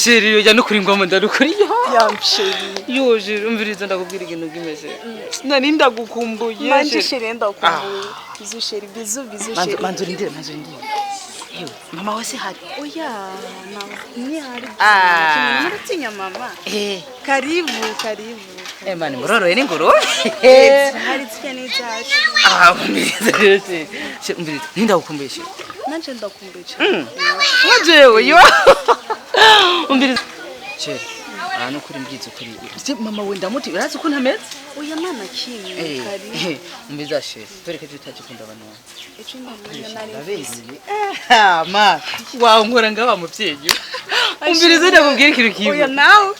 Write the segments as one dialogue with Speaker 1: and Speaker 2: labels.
Speaker 1: sheri ya nukuri ngoma ndarukuri
Speaker 2: yamsheri
Speaker 1: yoje umviriza ndakubwira ikintu kimeze
Speaker 2: nani ndagukumbuye manje sheri ndagukumbuye bizu sheri bizu sheri
Speaker 1: manzurindire Ewe, mama wase hari.
Speaker 2: Oya, ni hari. Muratinya mama. Karibu.
Speaker 1: Mani muroroye n'inguru.
Speaker 2: Hari tsene zacu.
Speaker 1: Umviriza rese. Umviriza, nindagukumbuye sheri.
Speaker 2: Nanje ndakumbuye.
Speaker 1: Mwajewe yo. Umviriza. Sheri. No kuri mbyizo kuri. Mama we ndamuti urazi ko ntameze?
Speaker 2: Oya mana kimwe kari.
Speaker 1: Umviriza sheri. Bereke tutakikunda abantu.
Speaker 2: Ejo ndamenya nari.
Speaker 1: Ma, wow nkora ngaba muvyeyi. Umviriza ndakubwira ikintu kimwe.
Speaker 2: Oya nawe.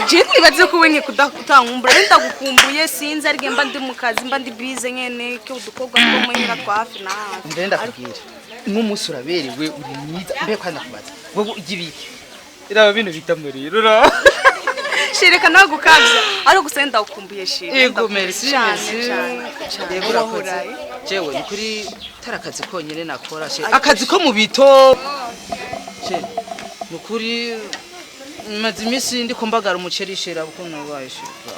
Speaker 2: Je nibaze ko wenye kudakutangumbura ndagukumbuye sinzi arige mba ndi mu kazi mba ndi bize nyene ke udukobwa two munyira twafi na hafi.
Speaker 1: Ndende ndakubwira. Nk'umunsi uraberewe uri mwiza mbe kwanda kubaza. Wowe ugibiki. Iraba bintu bitamuri rura.
Speaker 2: Shireka nawe gukabya ari gusenda ukumbuye shiri.
Speaker 1: Yego merci.
Speaker 2: Yego urakoze.
Speaker 1: Jewe ni kuri tarakazi konyene nakora she. Akazi ko mu bito. She. Nukuri maze imisi ndi kumbagara umuceri shera buko nabaye shira.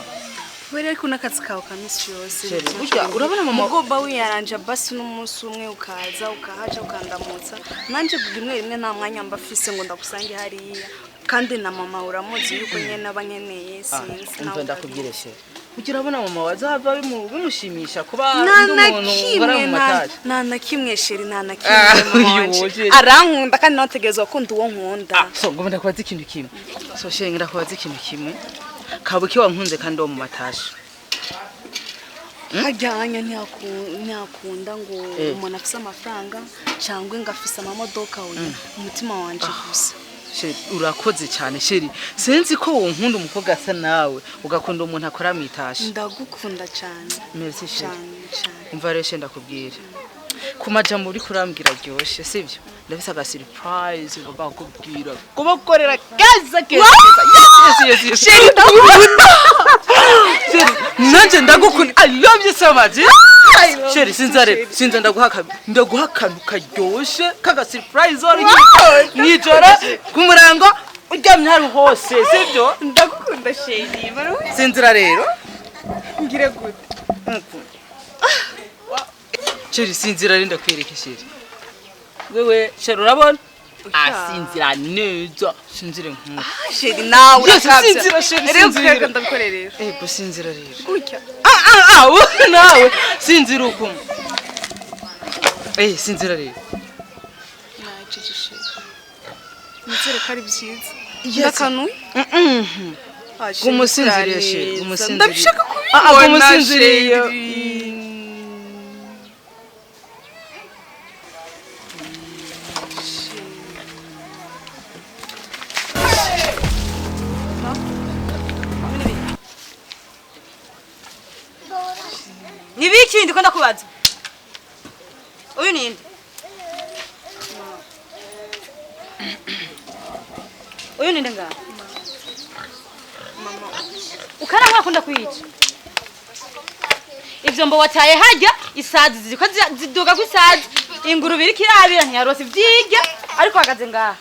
Speaker 2: Were ariko nakazi kawe kamisi yose.
Speaker 1: Burya urabona mama
Speaker 2: mugoba wiyaranja basi n'umunsi umwe ukaza ukahaja ukandamutsa. Nanje rimwe nta mwanya mbafise ngo ndakusange hariya. Kandi na mama uramuzi yuko nyene abanyeneye sinzi
Speaker 1: nawe ndakubwire she. Kugira abona mama wazava bimushimisha kuba ndi umuntu ngora mu mataje.
Speaker 2: Nta kimwe sheri nta kimwe. Arankunda kandi nategerezwa ko ndi uwo nkunda.
Speaker 1: So ngomba ndakubaza ikintu kimwe. So sheri ndakubaza ikintu kimwe. Kabuki wankunze kandi wo mu matashe.
Speaker 2: Hajyanya ntiyakunda ngo umuntu afise amafaranga cyangwa ngafise amamodoka oya umutima wanje gusa.
Speaker 1: Sheri urakoze cyane sheri senzi ko wonkunda umukobwa asa nawe ugakunda umuntu akora mu itashe.
Speaker 2: Ndagukunda cyane.
Speaker 1: Merci sheri. Umva reshe ndakubwira. Kumajambo uri kurambwira ryoshe sivyo? Ndafise aga surprise ngomba kukubwira. Kubakorera gaza. Yes. Sheri ndagukunda. Sheri nanje ndagukunda. I love you so much. Sheri sinza ndaguhakana ukaryoshe kaga surprise ori nijoro kumurango uryamye hari hose sivyo?
Speaker 2: Ndagukunda sheri baro.
Speaker 1: Sinzira rero
Speaker 2: ngire gute.
Speaker 1: Sheri sinzira rinda kwereka sheri. Wewe sheri urabona? Sinzira neza. Sinzire nk'uko.
Speaker 2: Sheri nawe urakabya.
Speaker 1: Sinzira sheri.
Speaker 2: Rero kwega ndabikorerera.
Speaker 1: Gusinzira rero.
Speaker 2: Gutya.
Speaker 1: Nawe sinzira uko. Sinzira rero.
Speaker 2: Nacice sheri. Nizere ko ari byiza. Ndakanuye?
Speaker 1: Gumusinziriye sheri, gumusinziriye.
Speaker 2: Ndabishaka kubibona.
Speaker 1: Gumusinziriye.
Speaker 3: Nibiki ndiko ndakubaza. Uyu ninde? Uyu ninde nga? Mama. Ukana mwakunda kwica. Ivyo mbo wataye hajya isazi ziko ziduga ku isazi. Ingurube iri kirabira ntiyarose ivyirya ariko hagaze ngaha.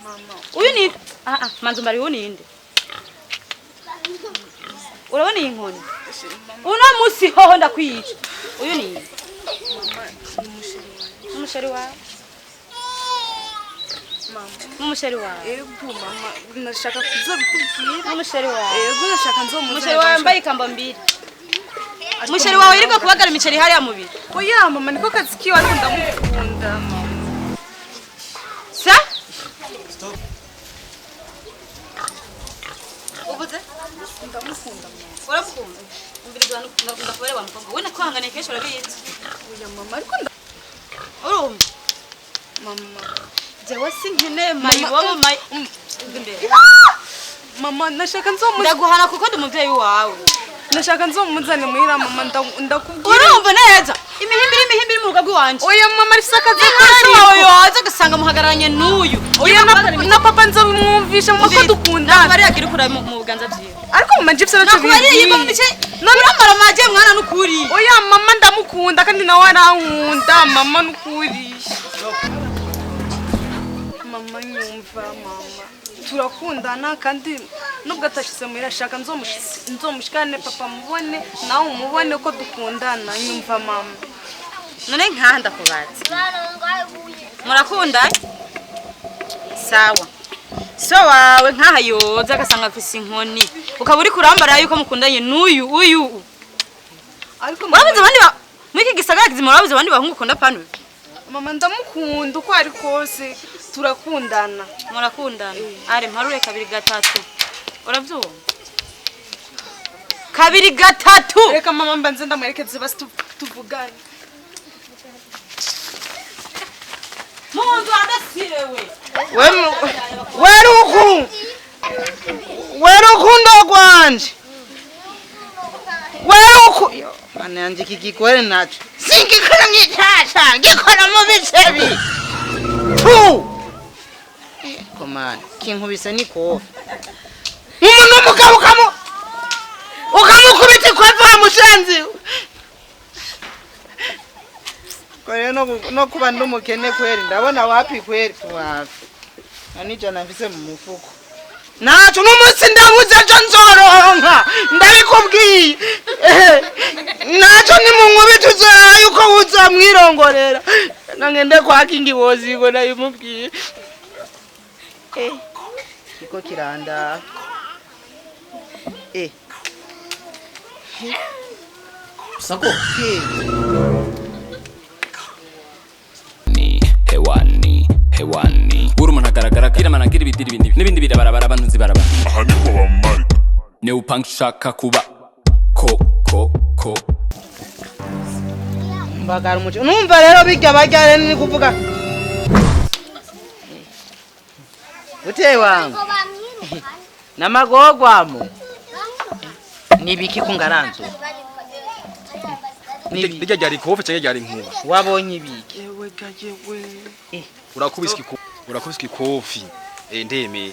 Speaker 3: Mama. Uyu ninde? Manzo mbari uyu ninde? Urabona iyi nkoni? Uno musi hoho ndakwica. Uyu ni umusheri wawe. Mama. Umusheri wawe.
Speaker 2: Ego mama nashaka kuzobikubwira.
Speaker 3: Umusheri wawe.
Speaker 2: Ego nashaka nzomuza.
Speaker 3: Umusheri wawe mbaye ikamba mbiri. Umusheri wawe iriko kubagara imiceri hari ya mubiri.
Speaker 2: Oya mama niko kazi kiwe ariko ndamukunda mama.
Speaker 3: Sa? Stop. Ubuze?
Speaker 2: Ndamukunda.
Speaker 3: Uramukunda? Mbiriza ndakubere wa mukobwa. Wena kwangane kesho urabizi.
Speaker 2: Oya mama ariko
Speaker 3: urumva? Mama. Jewe sinkene mayibo
Speaker 2: Mama nashaka nzomuza.
Speaker 3: Ndaguhana kuko ndi umuvyeyi wawe.
Speaker 2: Nashaka nzomuzane muhira mama ndakubwira.
Speaker 3: Urumva neza? Imihimbiri mu rugo rwanje.
Speaker 2: Oya mama arifise akazi
Speaker 3: kari. Oya aza gasanga muhagaranye n'uyu.
Speaker 2: Oya na papa nzomumvisha mama ko dukunda.
Speaker 3: Bari yakiri kura mu buganza byiwe.
Speaker 2: Ariko mama njye byose
Speaker 3: byo biri yiba mu bice. None amara maje mwana n'ukuri.
Speaker 2: Oya mama ndamukunda kandi nawe arankunda mama n'ukuri. mama nyumva mama turakundana kandi nubwo atashyize muhira shaka nzomushikane papa mubone nawe umubone ko dukundana nyumva mama.
Speaker 3: none nkaha ndakubaza murakunda sawa so wawe nkaha yoza agasanga afise inkoni ukaba uri kurambara yuko mukundanye n'uyu
Speaker 2: Ariko
Speaker 3: urabuze abandi mwiki gisagara kizima urabuze abandi bahungu ukunda pano
Speaker 2: mama ndamukunda uko ari kose turakundana.
Speaker 3: murakundana are mparure 2 3 uravyumva 2 3
Speaker 2: Reka mama mbanze ndamwerekeze basi tuvugane.
Speaker 3: mundu adasirewe
Speaker 1: werukundo rwanje weruku mana yanje kigikore naco singikora mwitasha ngikora mu bicebi komana kinkubise niko umuntu umugabo ukamukubita kwava mushenzi kore no kuba ndumukene kweri ndabona wapi kweri wapi anijana mfise mu mufuko nacho n'umunsi ndabuze ejo nzoronka ndabikubwiye nacho nimunkubita uzoya yuko uzamwirongorera nangende kwaka ingibozi ngo nayimubwiye iko kiranda
Speaker 4: Sako hewani buri umuntu agaragara kira managira ibidiri n'ibindi birabarabara abantu zibarabara
Speaker 5: aha niko bamari
Speaker 4: ne upanga ushaka kuba ko
Speaker 1: mbagara umuco numva rero bijya bajyane ni kuvuga uteye wangu namagogwamo nibiki kungaranzo
Speaker 6: Nijya ryari kofe cyangwa ryari nkuba
Speaker 1: wabonye ibiki
Speaker 2: Yewe gayewe.
Speaker 6: urakubiswe kofi ndemeye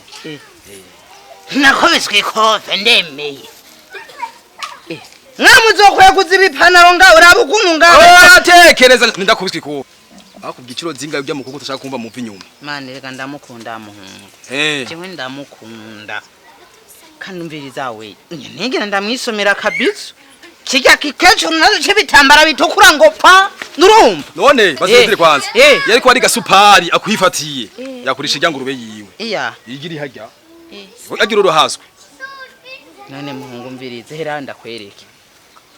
Speaker 1: nakubiswe kofe ndemeye mwamuzokweye kuziba ipantaro ngaho uraba ukuntu ngaho
Speaker 6: aratekereza ndakubiswe kofe akubwiye ikiro zinga bya mukoko utashaka kumva mu vinyuma
Speaker 1: mane reka ndamukunda muhungu jewe ndamukunda kanumviriza we nigera ndamwisomera kabisa kijya kikecu nazo cibitambara bitukura ngo pa nurumva
Speaker 6: none bazindire kwanza yari ko ari gasupari akwifatiye yakurisha ijyangurube yiwe igiri hajya agira uruhaswe
Speaker 1: none muhungu mvirize heranda kwereke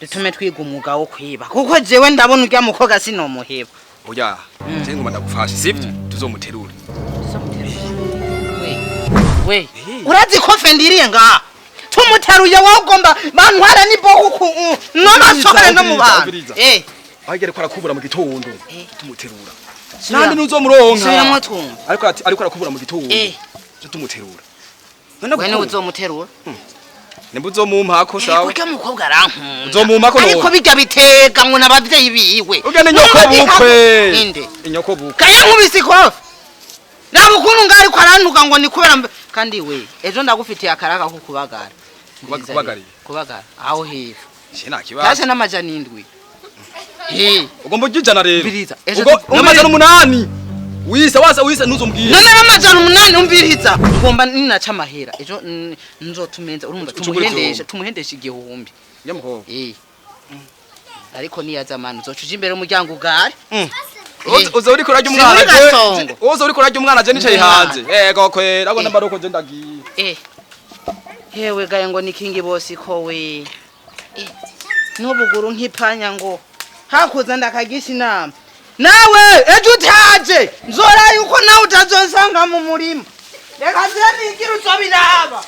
Speaker 1: dutume twiga umwuga wo kwiba kuko jewe ndabona urya mukoga sinomuheba
Speaker 6: oya ngoma ndagufasha sivyo tuzomuterura
Speaker 1: we urazi ko fendiriye nga tumuteruye wagomba bantwara ni boku n'amasokare no mubana
Speaker 6: agere ko arakubura mu gitondo tumuterura nandi nuzomuronka
Speaker 1: siramo twumva
Speaker 6: ariko arakubura mu gitondo cyo tumuterura
Speaker 1: wene uzomuterura
Speaker 6: nimba uzomumpako sawa
Speaker 1: urya mukobwa arankunda
Speaker 6: uzomumpako
Speaker 1: ariko bijya bitega ngo nabavyeyi biwe
Speaker 6: ugene nyoko bukwe
Speaker 1: inde
Speaker 6: inyoko bukwe
Speaker 1: kaya nkubisi kofi nabukunu ngari ko arantuka ngo ni kubera kandi we ejo ndagufitiye akaraka ko kubagara kubagara aho hefu
Speaker 6: shina kibazo
Speaker 1: cyase n'amajana 7
Speaker 6: ugomba ujijana rero
Speaker 1: Mbiriza
Speaker 6: ubwo n'amajana 8 wisa nuzombwira
Speaker 1: none n'amajana 8 umbiriza ngomba ninaca amahera ejo nzotumenza urumva tumuhendesha igihumbi
Speaker 6: nyamukobwa
Speaker 1: ariko niyaza amana uzocuja imbere umuryango ugare
Speaker 6: uzo uri kurajya umwana je nicaye hanze yego kwera ngo ndabaroko je ndagiye
Speaker 1: hewe gaye ngo nikingi bosi ko we n'ubuguru nkipanya ngo hakuza ndakagisha inama nawe ejo utaje nzora yuko nawe utazonsanga mu murima reka zeni ngira uzobiraba